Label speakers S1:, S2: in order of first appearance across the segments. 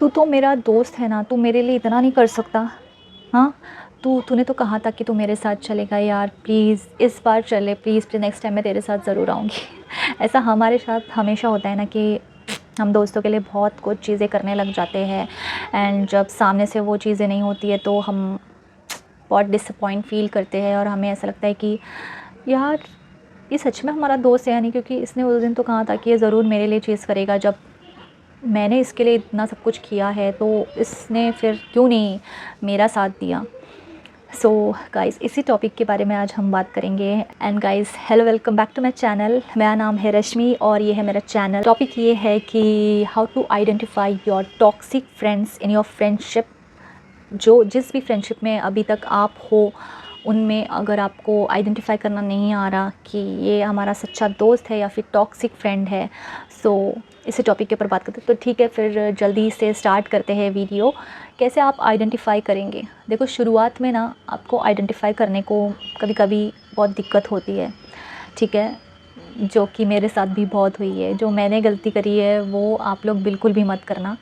S1: तू तो मेरा दोस्त है ना, तू मेरे लिए इतना नहीं कर सकता? हाँ, तूने तो कहा था कि तू मेरे साथ चलेगा यार, प्लीज़ इस बार चले, प्लीज़ प्लीज़, नेक्स्ट टाइम मैं तेरे साथ ज़रूर आऊँगी। ऐसा हमारे साथ हमेशा होता है ना कि हम दोस्तों के लिए बहुत कुछ चीज़ें करने लग जाते हैं, एंड जब सामने से वो चीज़ें नहीं होती है तो हम बहुत डिसअपॉइंट फ़ील करते हैं, और हमें ऐसा लगता है कि यार ये सच में हमारा दोस्त है या नहीं, क्योंकि इसने उस दिन तो कहा था कि ये ज़रूर मेरे लिए चीज़ करेगा। जब मैंने इसके लिए इतना सब कुछ किया है तो इसने फिर क्यों नहीं मेरा साथ दिया। सो गाइस, इसी टॉपिक के बारे में आज हम बात करेंगे। And guys, hello, welcome back to my channel. मेरा नाम है रश्मि और ये है मेरा चैनल। टॉपिक ये है कि how to identify your toxic friends in your friendship. जिस भी फ्रेंडशिप में अभी तक आप हो, उनमें अगर आपको आइडेंटिफाई करना नहीं आ रहा कि ये हमारा सच्चा दोस्त है या फिर टॉक्सिक फ्रेंड है, सो इसी टॉपिक के ऊपर बात करते हैं। तो ठीक है, फिर जल्दी से स्टार्ट करते हैं वीडियो। कैसे आप आइडेंटिफाई करेंगे? देखो, शुरुआत में ना आपको आइडेंटिफाई करने को कभी कभी बहुत दिक्कत होती है, ठीक है, जो कि मेरे साथ भी बहुत हुई है। जो मैंने गलती करी है वो आप लोग बिल्कुल भी मत करना,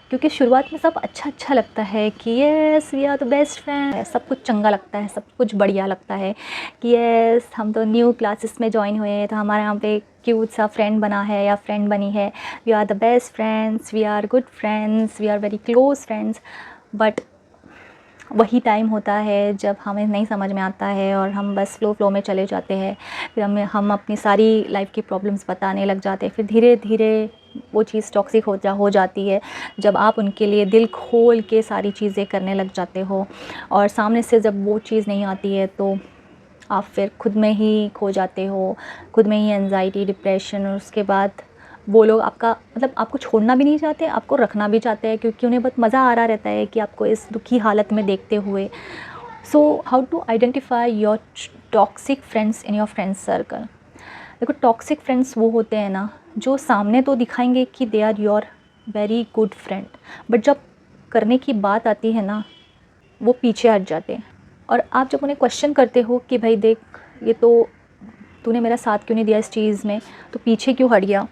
S1: क्योंकि शुरुआत में सब अच्छा लगता है कि yes we are the best friend, सब कुछ चंगा लगता है, सब कुछ बढ़िया लगता है कि येस हम तो न्यू क्लासेस में ज्वाइन हुए हैं तो हमारे यहाँ पे क्यूट सा फ्रेंड बना है या फ्रेंड बनी है, we are the best friends, we are good friends, we are very close friends. But वही टाइम होता है जब हमें नहीं समझ में आता है और हम बस फ्लो में चले जाते हैं। फिर हम अपनी सारी लाइफ की प्रॉब्लम्स बताने लग जाते हैं। फिर धीरे धीरे वो चीज़ टॉक्सिक हो जाती है जब आप उनके लिए दिल खोल के सारी चीज़ें करने लग जाते हो, और सामने से जब वो चीज़ नहीं आती है तो आप फिर खुद में ही खो जाते हो, खुद में ही एंजाइटी, डिप्रेशन, और उसके बाद वो लोग आपका मतलब आपको छोड़ना भी नहीं चाहते, आपको रखना भी चाहते हैं, क्योंकि उन्हें बहुत मज़ा आ रहा रहता है कि आपको इस दुखी हालत में देखते हुए। So how to identify your toxic friends in your friends circle. देखो, टॉक्सिक फ्रेंड्स वो होते हैं ना जो सामने तो दिखाएंगे कि they are your very good friend, but जब करने की बात आती है ना वो पीछे हट जाते हैं। और आप जब उन्हें क्वेश्चन करते हो कि भाई देख, ये तो तूने मेरा साथ क्यों नहीं दिया इस चीज़ में, तो पीछे क्यों हट गया,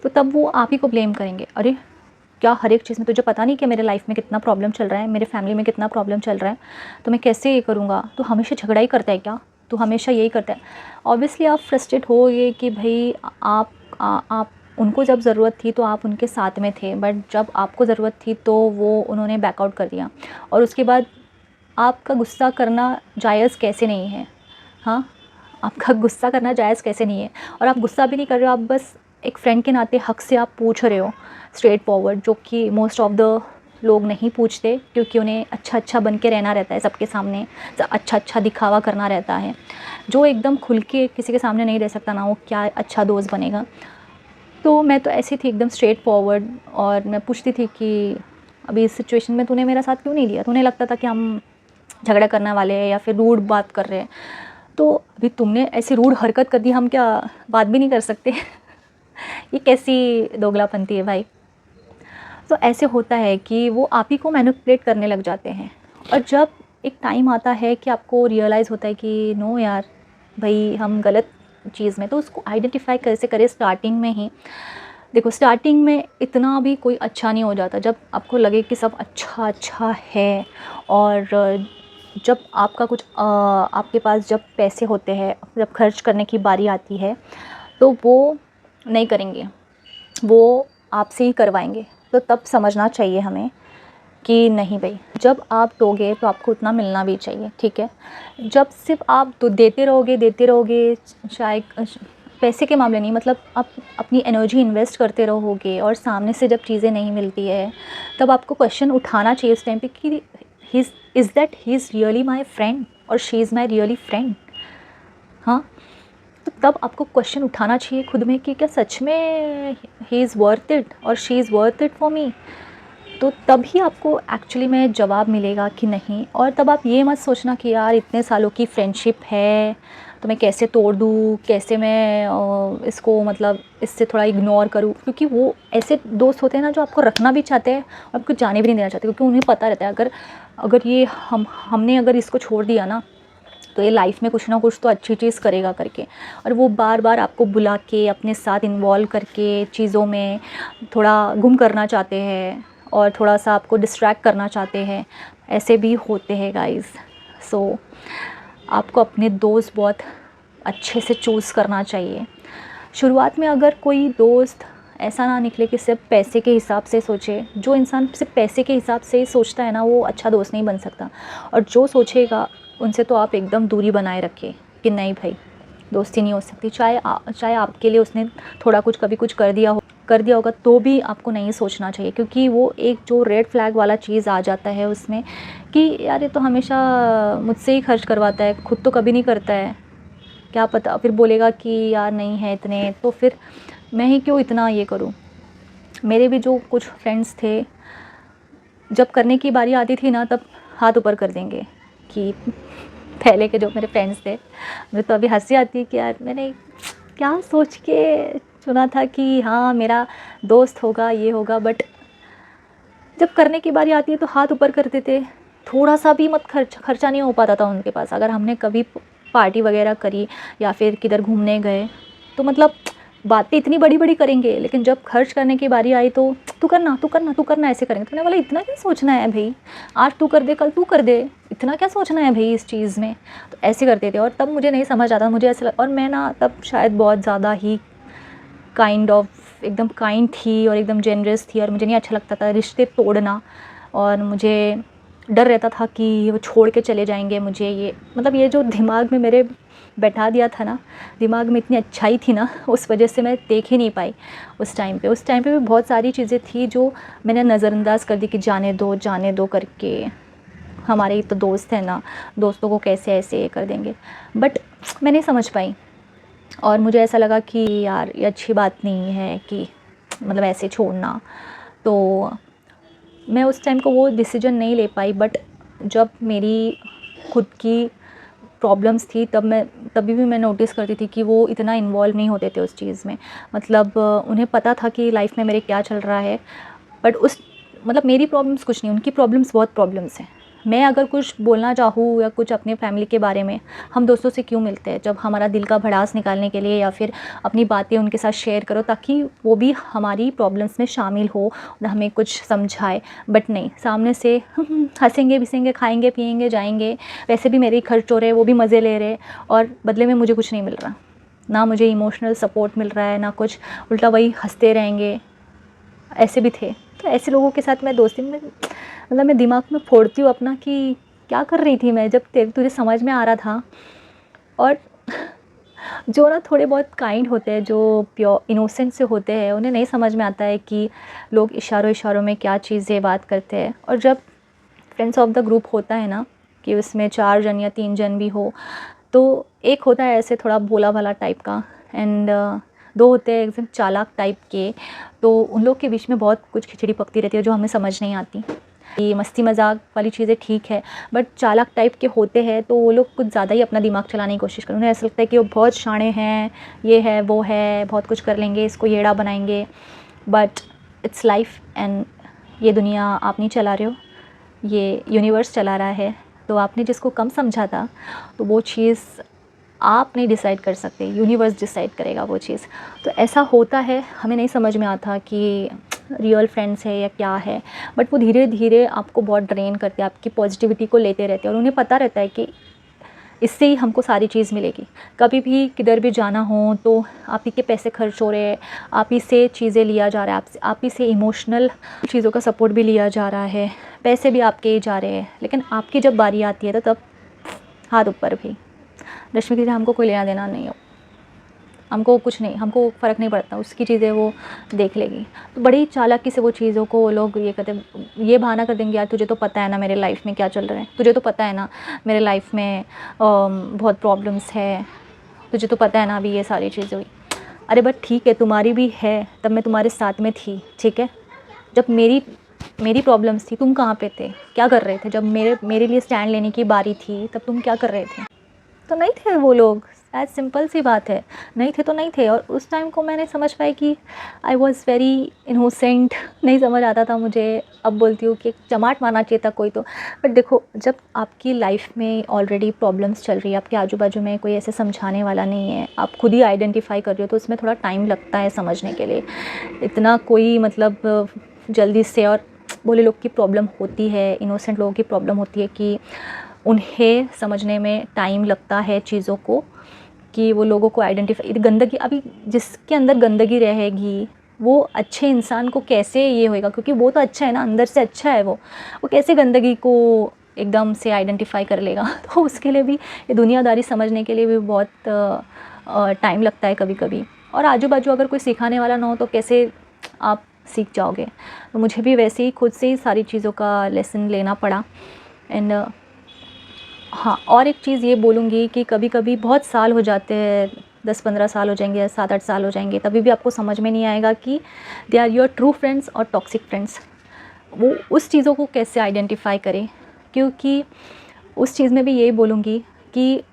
S1: तो तब वो आप ही को ब्लेम करेंगे। अरे क्या हर एक चीज़ में तुझे पता नहीं कि मेरे लाइफ में कितना प्रॉब्लम चल रहा है, मेरे फैमिली में कितना प्रॉब्लम चल रहा है, तो मैं कैसे ये करूँगा, तो हमेशा झगड़ा ही करता है क्या, तो हमेशा यही करता है। ऑब्वियसली आप फ्रस्ट्रेट होगे कि भाई आप उनको जब ज़रूरत थी तो आप उनके साथ में थे, बट जब आपको ज़रूरत थी तो वो उन्होंने बैकआउट कर दिया, और उसके बाद आपका गुस्सा करना जायज़ कैसे नहीं है? हाँ, आपका गुस्सा करना जायज़ कैसे नहीं है? और आप गुस्सा भी नहीं कर रहे हो, आप बस एक फ्रेंड के नाते हक़ से आप पूछ रहे हो स्ट्रेट फॉरवर्ड, जो कि मोस्ट ऑफ़ द लोग नहीं पूछते, क्योंकि उन्हें अच्छा बन के रहना रहता है सबके सामने, अच्छा दिखावा करना रहता है। जो एकदम खुल के किसी के सामने नहीं रह सकता ना, वो क्या अच्छा दोस्त बनेगा। तो मैं तो ऐसी थी एकदम स्ट्रेट फॉरवर्ड, और मैं पूछती थी कि अभी इस सिचुएशन में तूने मेरा साथ क्यों नहीं दिया? तूने लगता था कि हम झगड़ा करने वाले हैं या फिर रूड बात कर रहे हैं, तो अभी तुमने ऐसी रूड हरकत कर दी, हम क्या बात भी नहीं कर सकते? ये कैसी दोगलापंती है भाई। तो ऐसे होता है कि वो आप ही को मैनिपुलेट करने लग जाते हैं, और जब एक टाइम आता है कि आपको रियलाइज़ होता है कि नो यार भाई हम गलत चीज़ में, तो उसको आइडेंटिफाई कैसे करें स्टार्टिंग में ही। देखो, स्टार्टिंग में इतना भी कोई अच्छा नहीं हो जाता, जब आपको लगे कि सब अच्छा है, और जब आपका कुछ आपके पास जब पैसे होते हैं, जब खर्च करने की बारी आती है, तो वो नहीं करेंगे, वो आपसे ही करवाएंगे। तो तब समझना चाहिए हमें कि नहीं भाई, जब आप दोगे तो आपको उतना मिलना भी चाहिए, ठीक है। जब सिर्फ आप तो देते रहोगे, चाहे पैसे के मामले नहीं, मतलब आप अपनी एनर्जी इन्वेस्ट करते रहोगे, और सामने से जब चीज़ें नहीं मिलती है तब आपको क्वेश्चन उठाना चाहिए उस टाइम पे कि is that he is really my friend और she is my really friend. हाँ, तो तब आपको क्वेश्चन उठाना चाहिए खुद में कि क्या सच में ही इज़ वर्थ इट और she is worth it for me. तो तभी आपको एक्चुअली में जवाब मिलेगा कि नहीं। और तब आप ये मत सोचना कि यार इतने सालों की फ्रेंडशिप है तो मैं कैसे तोड़ दूँ, कैसे मैं इसको मतलब इससे थोड़ा इग्नोर करूँ, क्योंकि वो ऐसे दोस्त होते हैं ना जो आपको रखना भी चाहते हैं और आपको जाने भी नहीं देना चाहते, क्योंकि उन्हें पता रहता है अगर ये हमने अगर इसको छोड़ दिया ना तो ये लाइफ में कुछ ना कुछ तो अच्छी चीज़ करेगा करके। और वो बार बार आपको बुला के अपने साथ इन्वॉल्व करके चीज़ों में थोड़ा गुम करना चाहते हैं, और थोड़ा सा आपको डिस्ट्रैक्ट करना चाहते हैं, ऐसे भी होते हैं गाइज़। सो आपको अपने दोस्त बहुत अच्छे से चूज़ करना चाहिए। शुरुआत में अगर कोई दोस्त ऐसा ना निकले कि सिर्फ पैसे के हिसाब से सोचे, जो इंसान सिर्फ पैसे के हिसाब से सोचता है ना, वो अच्छा दोस्त नहीं बन सकता। और जो सोचेगा उनसे तो आप एकदम दूरी बनाए रखें कि नहीं भाई, दोस्ती नहीं हो सकती। चाहे आपके लिए उसने थोड़ा कुछ कभी कुछ कर दिया होगा तो भी आपको नहीं सोचना चाहिए, क्योंकि वो एक जो रेड फ्लैग वाला चीज़ आ जाता है उसमें कि यार ये तो हमेशा मुझसे ही खर्च करवाता है, खुद तो कभी नहीं करता है, क्या पता फिर बोलेगा कि यार नहीं है इतने, तो फिर मैं ही क्यों इतना ये करूं। मेरे भी जो कुछ फ्रेंड्स थे, जब करने की बारी आती थी ना तब हाथ ऊपर कर देंगे कि पहले के जो मेरे फ्रेंड्स थे, मुझे तो अभी हंसी आती है कि यार मैंने क्या सोच के चुना था कि हाँ मेरा दोस्त होगा, ये होगा, बट जब करने की बारी आती है तो हाथ ऊपर कर देते। थोड़ा सा भी मत खर्चा नहीं हो पाता था उनके पास। अगर हमने कभी पार्टी वगैरह करी या फिर किधर घूमने गए तो मतलब बातें इतनी बड़ी बड़ी करेंगे, लेकिन जब खर्च करने की बारी आई तो तू करना तू करना तू करना ऐसे करेंगे। तो मैंने बोला इतना क्या सोचना है भाई, आज तू कर दे कल तू कर दे, इतना क्या सोचना है भाई इस चीज़ में। तो ऐसे करते थे और तब मुझे नहीं समझ आता, मुझे ऐसा और मैं ना तब शायद बहुत ज़्यादा ही काइंड ऑफ एकदम काइंड थी और एकदम जेनरस थी, और मुझे नहीं अच्छा लगता था रिश्ते तोड़ना। और मुझे डर रहता था कि वो छोड़ के चले जाएंगे मुझे, ये मतलब ये जो दिमाग में मेरे बैठा दिया था ना, दिमाग में इतनी अच्छाई थी ना, उस वजह से मैं देख ही नहीं पाई उस टाइम पे भी बहुत सारी चीज़ें थी जो मैंने नज़रअंदाज कर दी कि जाने दो करके, हमारे ही तो दोस्त हैं ना, दोस्तों को कैसे ऐसे ये कर देंगे। बट मैं नहीं समझ पाई और मुझे ऐसा लगा कि यार ये अच्छी बात नहीं है कि मतलब ऐसे छोड़ना। तो मैं उस टाइम को वो डिसीजन नहीं ले पाई। बट जब मेरी खुद की प्रॉब्लम्स थी तभी भी मैं नोटिस करती थी कि वो इतना इन्वॉल्व नहीं होते थे उस चीज़ में। मतलब उन्हें पता था कि लाइफ में मेरे क्या चल रहा है, बट उस मतलब मेरी प्रॉब्लम्स कुछ नहीं, उनकी प्रॉब्लम्स बहुत प्रॉब्लम्स हैं। मैं अगर कुछ बोलना चाहूँ या कुछ अपने फैमिली के बारे में, हम दोस्तों से क्यों मिलते हैं जब हमारा दिल का भड़ास निकालने के लिए, या फिर अपनी बातें उनके साथ शेयर करो ताकि वो भी हमारी प्रॉब्लम्स में शामिल हो और हमें कुछ समझाए। बट नहीं, सामने से हंसेंगे बिसेंगे, खाएंगे पिएंगे जाएंगे, वैसे भी मेरे ही खर्च हो रहे, वो भी मज़े ले रहे, और बदले में मुझे कुछ नहीं मिल रहा, ना मुझे इमोशनल सपोर्ट मिल रहा है ना कुछ, उल्टा वही हंसते रहेंगे। ऐसे भी थे। तो ऐसे लोगों के साथ मैं दोस्ती में मतलब मैं दिमाग में फोड़ती हूँ अपना कि क्या कर रही थी मैं जब तुझे समझ में आ रहा था। और जो ना थोड़े बहुत काइंड होते हैं, जो प्योर इनोसेंट से होते हैं, उन्हें नहीं समझ में आता है कि लोग इशारों में क्या चीज़ें बात करते हैं। और जब फ्रेंड्स ऑफ द ग्रुप होता है ना कि उसमें 4 जन या 3 जन भी हो, तो एक होता है ऐसे थोड़ा भोला भाला टाइप का, एंड 2 होते हैं एकदम चालाक टाइप के। तो उन लोग के बीच में बहुत कुछ खिचड़ी पकती रहती है जो हमें समझ नहीं आती। ये मस्ती मजाक वाली चीज़ें ठीक है, बट चालाक टाइप के होते हैं तो वो लोग कुछ ज़्यादा ही अपना दिमाग चलाने की कोशिश करते हैं। उन्हें ऐसा लगता है कि वो बहुत शाणे हैं, ये है वो है, बहुत कुछ कर लेंगे, इसको येड़ा बनाएंगे। बट इट्स लाइफ, एंड ये दुनिया आप नहीं चला रहे हो, ये यूनिवर्स चला रहा है। तो आपने जिसको कम समझा था तो वो चीज़ आप नहीं डिसाइड कर सकते, यूनिवर्स डिसाइड करेगा वो चीज़। तो ऐसा होता है, हमें नहीं समझ में आता कि रियल फ्रेंड्स है या क्या है, बट वो धीरे धीरे आपको बहुत ड्रेन करते हैं, आपकी पॉजिटिविटी को लेते रहते हैं, और उन्हें पता रहता है कि इससे ही हमको सारी चीज़ मिलेगी। कभी भी किधर भी जाना हो तो आप ही के पैसे खर्च हो रहे हैं, आप ही से चीज़ें लिया जा रहा है, आप ही से इमोशनल चीज़ों का सपोर्ट भी लिया जा रहा है, पैसे भी आपके ही जा रहे हैं। लेकिन आपकी जब बारी आती है तो तब हाथ ऊपर भी। रश्मि की हमको कोई लेना देना नहीं हो, हमको कुछ नहीं, हमको फ़र्क नहीं पड़ता, उसकी चीज़ें वो देख लेगी। तो बड़ी चालाकी से वो चीज़ों को वो लोग ये करते, ये बहाना कर देंगे, यार तुझे तो पता है ना मेरे लाइफ में क्या चल रहा है, तुझे तो पता है ना मेरे लाइफ में बहुत प्रॉब्लम्स है, तुझे तो पता है ना अभी ये सारी चीज़ें हुई। अरे बट ठीक है, तुम्हारी भी है, तब मैं तुम्हारे साथ में थी, ठीक है। जब मेरी प्रॉब्लम्स थी, तुम कहाँ पे थे, क्या कर रहे थे? जब मेरे लिए स्टैंड लेने की बारी थी तब तुम क्या कर रहे थे? तो नहीं थे वो लोग, एज सिंपल सी बात है, नहीं थे तो नहीं थे। और उस टाइम को मैंने समझ पाई कि आई वॉज़ वेरी इनोसेंट, नहीं समझ आता था मुझे। अब बोलती हूँ कि चमाट मारना चाहिए था कोई तो। बट देखो, जब आपकी लाइफ में ऑलरेडी प्रॉब्लम्स चल रही है, आपके आजू बाजू में कोई ऐसे समझाने वाला नहीं है, आप खुद ही आइडेंटिफाई कर रहे हो, तो उसमें थोड़ा टाइम लगता है समझने के लिए। इतना कोई मतलब जल्दी से और भोले लोग की प्रॉब्लम होती है, इनोसेंट लोगों की प्रॉब्लम होती है कि उन्हें समझने में टाइम लगता है चीज़ों को, कि वो लोगों को आइडेंटिफाई, गंदगी, अभी जिसके अंदर गंदगी रहेगी वो अच्छे इंसान को कैसे ये होएगा, क्योंकि वो तो अच्छा है ना, अंदर से अच्छा है वो कैसे गंदगी को एकदम से आइडेंटिफाई कर लेगा। तो उसके लिए भी ये दुनियादारी समझने के लिए भी बहुत टाइम लगता है कभी कभी। और आजू बाजू अगर कोई सिखाने वाला ना हो तो कैसे आप सीख जाओगे। तो मुझे भी वैसे ही खुद से ही सारी चीज़ों का लेसन लेना पड़ा। एंड हाँ, और एक चीज़ ये बोलूँगी कि कभी कभी बहुत साल हो जाते हैं, 10-15 साल हो जाएंगे, 7-8 साल हो जाएंगे, तभी भी आपको समझ में नहीं आएगा कि they are your true friends और टॉक्सिक फ्रेंड्स। वो उस चीज़ों को कैसे आइडेंटिफाई करें, क्योंकि उस चीज़ में भी यही बोलूँगी कि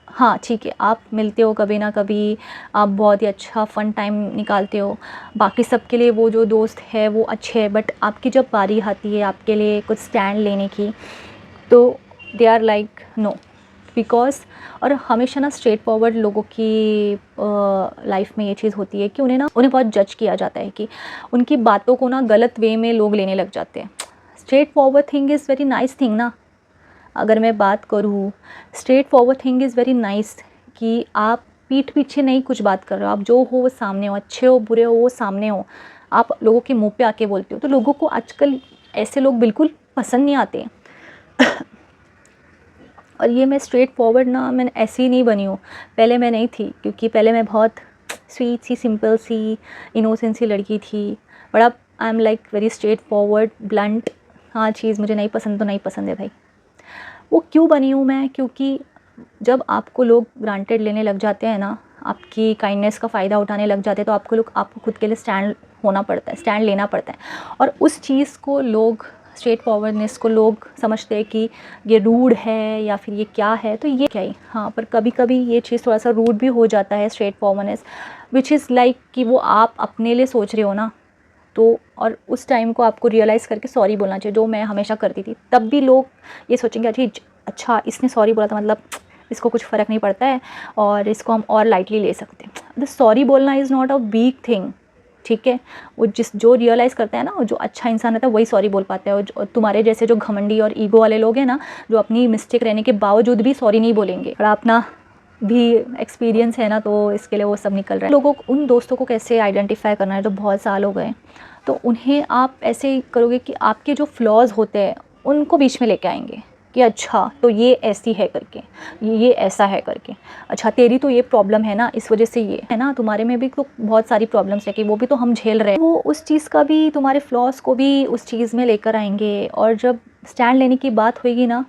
S1: हाँ ठीक है, आप मिलते हो कभी ना कभी, आप बहुत ही अच्छा फ़न टाइम निकालते हो, बाकी सबके लिए वो जो दोस्त है वो अच्छे हैं, बट आपकी जब बारी आती है आपके लिए कुछ स्टैंड लेने की, तो they are like no, because, और हमेशा ना स्ट्रेट फॉरवर्ड लोगों की लाइफ में ये चीज़ होती है कि उन्हें बहुत जज किया जाता है, कि उनकी बातों को ना गलत वे में लोग लेने लग जाते हैं। Straight forward thing is very nice thing ना। अगर मैं बात करूँ, straight forward thing is very nice, कि आप पीठ पीछे नहीं कुछ बात कर रहे हो, आप जो हो वो सामने हो, अच्छे हो बुरे हो वो सामने हो, आप लोगों के मुंह पे आके बोलते हो। तो लोगों को आजकल ऐसे लोग बिल्कुल पसंद नहीं आते। और ये मैं स्ट्रेट फॉरवर्ड ना, मैं ऐसी नहीं बनी हूँ, पहले मैं नहीं थी, क्योंकि पहले मैं बहुत स्वीट सी, सिंपल सी, इनोसेंट सी लड़की थी। बट अब I am like very straight forward, blunt. हाँ, चीज़ मुझे नहीं पसंद तो नहीं पसंद है भाई। वो क्यों बनी हूँ मैं, क्योंकि जब आपको लोग ग्रांटेड लेने लग जाते हैं ना, आपकी काइंडनेस का फ़ायदा उठाने लग जाते हैं, तो आपको खुद के लिए स्टैंड होना पड़ता है, स्टैंड लेना पड़ता है। और उस चीज़ को लोग, स्ट्रेट फॉरवर्डनेस को लोग समझते हैं कि ये रूड है या फिर ये क्या है, तो ये क्या ही। हाँ, पर कभी कभी ये चीज़ थोड़ा सा रूड भी हो जाता है, straight forwardness, which is like कि वो आप अपने लिए सोच रहे हो ना, तो और उस टाइम को आपको रियलाइज़ करके सॉरी बोलना चाहिए, जो मैं हमेशा करती थी। तब भी लोग ये सोचेंगे अरे अच्छा इसने सॉरी बोला था, मतलब इसको कुछ फ़र्क नहीं पड़ता है और इसको हम और लाइटली ले सकते हैं। द सॉरी बोलना is not a weak thing, ठीक है। वो जो रियलाइज़ करता है ना, जो अच्छा इंसान रहता है वही सॉरी बोल पाता है। और तुम्हारे जैसे जो घमंडी और ईगो वाले लोग हैं ना, जो अपनी मिस्टेक रहने के बावजूद भी सॉरी नहीं बोलेंगे, और अपना भी एक्सपीरियंस है ना, तो इसके लिए वो सब निकल रहा है। लोगों को, उन दोस्तों को कैसे आइडेंटिफाई करना है जो बहुत साल हो गए, तो उन्हें आप ऐसे करोगे कि आपके जो फ्लॉज़ होते हैं उनको बीच में लेके आएंगे, कि अच्छा तो ये ऐसी है करके, ये ऐसा है करके, अच्छा तेरी तो ये प्रॉब्लम है ना, इस वजह से ये है ना, तुम्हारे में भी तो बहुत सारी प्रॉब्लम्स है कि वो भी तो हम झेल रहे हैं। वो उस चीज़ का भी, तुम्हारे फ्लॉज़ को भी उस चीज़ में लेकर आएंगे, और जब स्टैंड लेने की बात होएगी ना,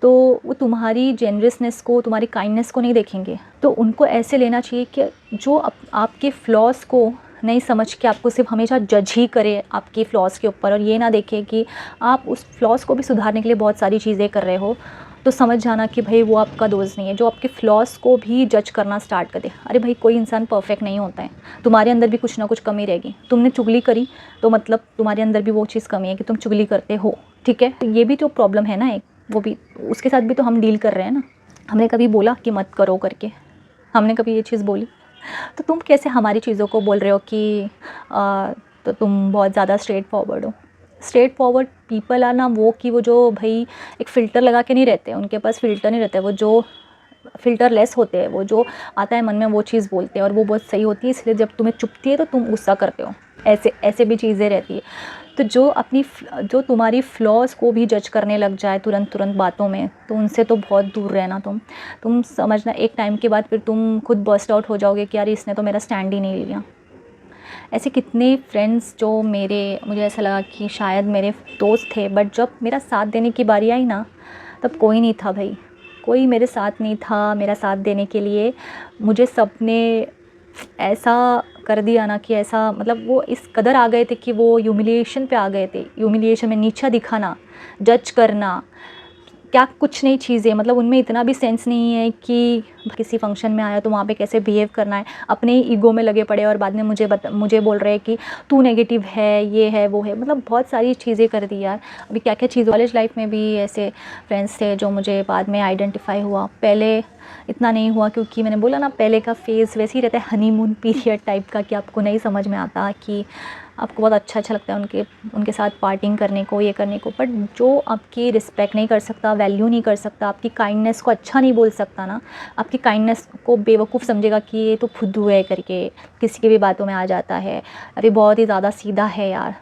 S1: तो वो तुम्हारी जेनरसनेस को, तुम्हारी काइंडनेस को नहीं देखेंगे। तो उनको ऐसे लेना चाहिए कि जो आपके फ्लॉज़ को नहीं समझ के आपको सिर्फ हमेशा जज ही करे आपकी फ़्लॉज़ के ऊपर, और ये ना देखे कि आप उस फ्लॉज़ को भी सुधारने के लिए बहुत सारी चीज़ें कर रहे हो, तो समझ जाना कि भाई वो आपका दोस्त नहीं है जो आपके फ्लॉज़ को भी जज करना स्टार्ट कर दे। अरे भाई, कोई इंसान परफेक्ट नहीं होता है, तुम्हारे अंदर भी कुछ ना कुछ कमी रहेगी। तुमने चुगली करी तो मतलब तुम्हारे अंदर भी वो चीज़ कमी है कि तुम चुगली करते हो, ठीक है। तो ये भी तो प्रॉब्लम है ना एक, वो भी, उसके साथ भी तो हम डील कर रहे हैं ना। हमने कभी बोला कि मत करो करके? हमने कभी ये चीज़ बोली? तो तुम कैसे हमारी चीज़ों को बोल रहे हो कि तो तुम बहुत ज़्यादा स्ट्रेट फॉरवर्ड हो? स्ट्रेट फॉरवर्ड पीपल आर ना वो, कि वो जो भाई एक फ़िल्टर लगा के नहीं रहते, उनके पास फ़िल्टर नहीं रहता है, वो जो फ़िल्टर लेस होते हैं, वो जो आता है मन में वो चीज़ बोलते हैं, और वो बहुत सही होती है। इसलिए जब तुम्हें चुभती है तो तुम गुस्सा करते हो, ऐसे ऐसे भी चीज़ें रहती है। तो जो तुम्हारी फ्लॉज़ को भी जज करने लग जाए तुरंत बातों में, तो उनसे तो बहुत दूर रहना। तुम समझना, एक टाइम के बाद फिर तुम खुद बर्स्ट आउट हो जाओगे कि यार इसने तो मेरा स्टैंड ही नहीं लिया। ऐसे कितने फ्रेंड्स जो मुझे ऐसा लगा कि शायद मेरे दोस्त थे, बट जब मेरा साथ देने की बारी आई ना, तब कोई नहीं था भाई, कोई मेरे साथ नहीं था मेरा साथ देने के लिए। मुझे सबने ऐसा कर दिया ना, कि ऐसा, मतलब वो इस कदर आ गए थे कि वो ह्यूमिलिएशन पे आ गए थे। ह्यूमिलिएशन में नीचा दिखाना, जज करना, क्या कुछ नई चीज़ें, मतलब उनमें इतना भी सेंस नहीं है कि किसी फंक्शन में आया तो वहाँ पे कैसे बिहेव करना है। अपने ही ईगो में लगे पड़े और बाद में मुझे बोल रहे हैं कि तू नेगेटिव है, ये है वो है, मतलब बहुत सारी चीज़ें कर दी यार। अभी क्या क्या चीज़, कॉलेज लाइफ में भी ऐसे फ्रेंड्स थे जो मुझे बाद में आइडेंटिफाई हुआ। पहले इतना नहीं हुआ, क्योंकि मैंने बोला ना, पहले का फेज़ वैसे ही रहता है, हनीमून पीरियड टाइप का, कि आपको नहीं समझ में आता कि आपको बहुत अच्छा लगता है उनके साथ पार्टिंग करने को, ये करने को, बट जो आपकी रिस्पेक्ट नहीं कर सकता, वैल्यू नहीं कर सकता, आपकी काइंडनेस को अच्छा नहीं बोल सकता ना, आपकी काइंडनेस को बेवकूफ़ समझेगा कि ये तो फुद्दू है करके, किसी की भी बातों में आ जाता है, अरे बहुत ही ज़्यादा सीधा है यार।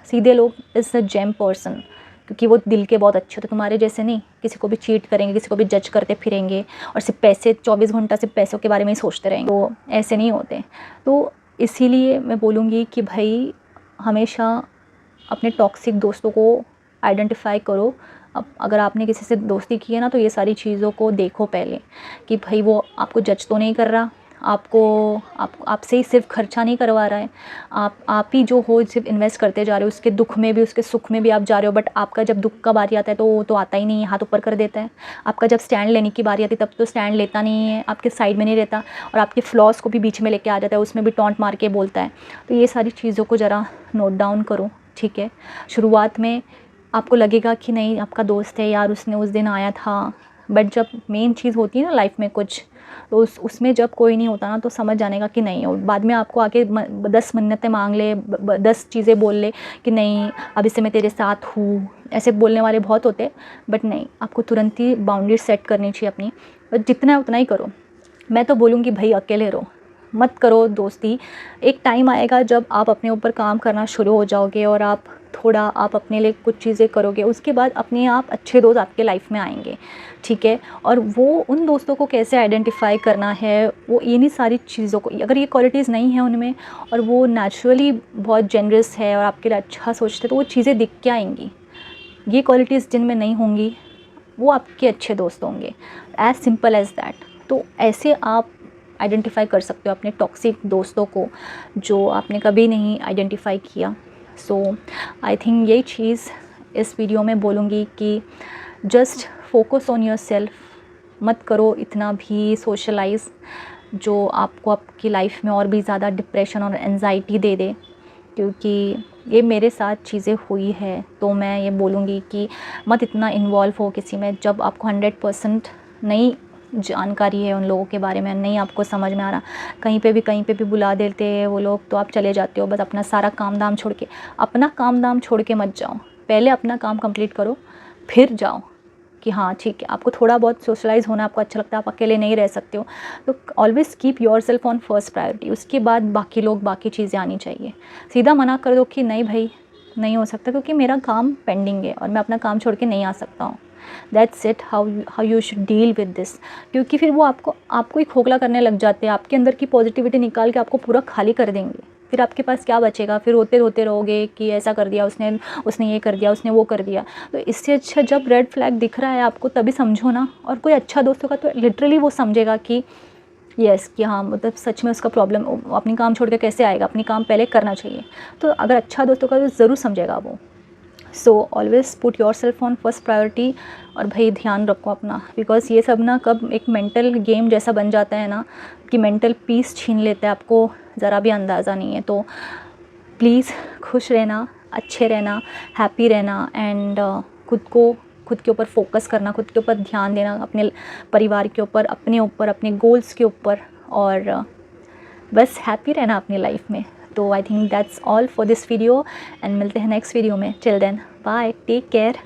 S1: सीधे लोग इज़ अ जेम पर्सन, क्योंकि वो दिल के बहुत अच्छे होते, तुम्हारे जैसे नहीं किसी को भी चीट करेंगे, किसी को भी जज करते फिरेंगे और सिर्फ पैसे 24 घंटा सिर्फ पैसों के बारे में ही सोचते रहेंगे, तो ऐसे नहीं होते। तो इसीलिए मैं बोलूँगी कि भाई हमेशा अपने टॉक्सिक दोस्तों को आइडेंटिफाई करो। अब अगर आपने किसी से दोस्ती की है ना, तो ये सारी चीज़ों को देखो पहले कि भाई वो आपको जज तो नहीं कर रहा, आपसे ही सिर्फ खर्चा नहीं करवा रहा है, आप ही जो हो सिर्फ इन्वेस्ट करते जा रहे हो, उसके दुख में भी उसके सुख में भी आप जा रहे हो, बट आपका जब दुख का बारी आता है तो वो तो आता ही नहीं है, हाथ ऊपर कर देता है। आपका जब स्टैंड लेने की बारी आती है तब तो स्टैंड लेता नहीं है, आपके साइड में नहीं रहता, और आपके फ्लॉज को भी बीच में लेके आ जाता है, उसमें भी टॉन्ट मार के बोलता है। तो ये सारी चीज़ों को ज़रा नोट डाउन करो, ठीक है। शुरुआत में आपको लगेगा कि नहीं आपका दोस्त है यार, उसने उस दिन आया था, बट जब मेन चीज़ होती है ना लाइफ में कुछ, तो उसमें जब कोई नहीं होता ना, तो समझ जाने का कि नहीं, और बाद में आपको आके 10 मन्नतें मांग ले, 10 चीज़ें बोल ले कि नहीं अब इससे मैं तेरे साथ हूँ, ऐसे बोलने वाले बहुत होते, बट नहीं, आपको तुरंत ही बाउंड्री सेट करनी चाहिए अपनी, और जितना है उतना ही करो। मैं तो बोलूँगी भाई अकेले रहो, मत करो दोस्ती। एक टाइम आएगा जब आप अपने ऊपर काम करना शुरू हो जाओगे और आप अपने लिए कुछ चीज़ें करोगे, उसके बाद अपने आप अच्छे दोस्त आपके लाइफ में आएंगे, ठीक है। और वो उन दोस्तों को कैसे आइडेंटिफाई करना है, वो इन्हीं सारी चीज़ों को, अगर ये क्वालिटीज़ नहीं है उनमें और वो नेचुरली बहुत जेनरस है और आपके लिए अच्छा सोचते, तो वो चीज़ें दिख के आएंगी। ये क्वालिटीज़ जिनमें नहीं होंगी वो आपके अच्छे दोस्त होंगे, एज सिंपल एज़ दैट। तो ऐसे आप आइडेंटिफाई कर सकते हो अपने टॉक्सिक दोस्तों को जो आपने कभी नहीं आइडेंटिफाई किया। सो आई थिंक यही चीज़ इस वीडियो में बोलूँगी कि just focus on your self, मत करो इतना भी सोशलाइज जो आपको आपकी लाइफ में और भी ज़्यादा डिप्रेशन और एंजाइटी दे दे, क्योंकि ये मेरे साथ चीज़ें हुई है। तो मैं ये बोलूँगी कि मत इतना इन्वॉल्व हो किसी में जब आपको 100% नहीं जानकारी है उन लोगों के बारे में, नहीं आपको समझ में आ रहा, कहीं पे भी बुला देते हैं वो लोग, तो आप चले जाते हो बस अपना सारा काम धाम छोड़ के। अपना काम धाम छोड़ के मत जाओ, पहले अपना काम कंप्लीट करो फिर जाओ कि हाँ ठीक है, आपको थोड़ा बहुत सोशलाइज होना आपको अच्छा लगता है, आप अकेले नहीं रह सकते हो, तो always keep your self on first priority, उसके बाद बाकी लोग बाकी चीज़ें आनी चाहिए। सीधा मना कर दो कि नहीं भाई नहीं हो सकता क्योंकि मेरा काम पेंडिंग है और मैं अपना काम छोड़ के नहीं आ सकता हूँ। That's it, how you should deal with this. क्योंकि फिर वो आपको ही खोखला करने लग जाते हैं, आपके अंदर की पॉजिटिविटी निकाल के आपको पूरा खाली कर देंगे। फिर आपके पास क्या बचेगा, फिर रोते रहोगे कि ऐसा कर दिया उसने ये कर दिया, उसने वो कर दिया। तो इससे अच्छा जब रेड फ्लैग दिख रहा है आपको तभी समझो ना, और कोई अच्छा दोस्त होगा तो लिटरली वो समझेगा कि यस कि हाँ मतलब सच में उसका प्रॉब्लम, अपनी काम छोड़ के कैसे आएगा, अपनी काम पहले करना चाहिए। तो अगर अच्छा दोस्त होगा तो ज़रूर समझेगा वो। So always put your self on first priority, और भाई ध्यान रखो अपना, बिकॉज़ ये सब ना कब एक मेंटल गेम जैसा बन जाता है ना कि मेंटल पीस छीन लेता है, आपको ज़रा भी अंदाज़ा नहीं है। तो प्लीज़ खुश रहना, अच्छे रहना, हैप्पी रहना, एंड खुद के ऊपर फोकस करना, खुद के ऊपर ध्यान देना, अपने परिवार के ऊपर, अपने गोल्स के ऊपर, और बस हैप्पी रहना अपनी लाइफ में। तो I think that's all for this video, and मिलते हैं नेक्स्ट वीडियो में। Till then bye, take care.